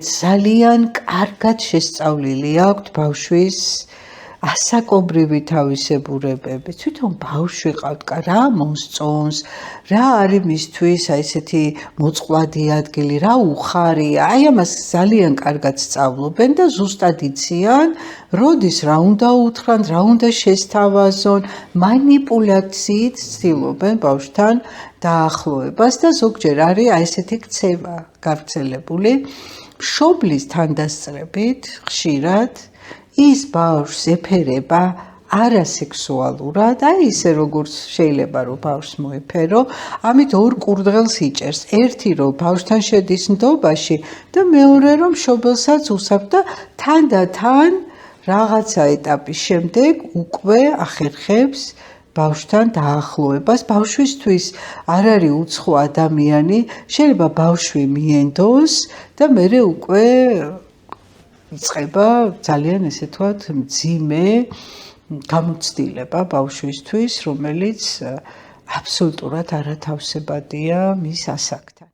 ძალიან კარგად შესწავლილი აქვთ ბავშვის ასაკობრივი თავისებურებები. თვითონ ბავშვი ყავთ, რა მოსწონს, რა არის მისთვის აი ესეთი მოწყვლადი ადგილი, რა უხარია. აი ამას ძალიან კარგად სწავლობენ და ზუსტად იციან, როდის რა უნდა უთხრან, რა უნდა შესთავაზონ, მანიპულაციით ცდილობენ ბავშვთან დაახლოებას და ზოგჯერ არის აი ესეთი ქცევა გავრცელებული. მშობლის თანდასწრებით ხშირად ის ბავშვს ეფერება არასექსუალურად, აი ისე როგორც შეიძლება რომ ბავშვს მოეფერო, ამით ორ კურდღელს იჭერს. ერთი რომ ბავშვთან შედის ნდობაში და მეორე რომ მშობელსაც უსაქვთ და თანდათან რაღაცა ეტაპის შემდეგ უკვე ახერხებს ბავშვთან დაახლოებას. ბავშვისთვის არ არის უცხო ადამიანი, შეიძლება ბავშვი მიენდოს და მერე უკვე იწყება ძალიან ესე ვთქვათ მძიმე გამოცდილება ბავშვისთვის, რომელიც აბსოლუტურად არათავსებადია მის ასაკთან.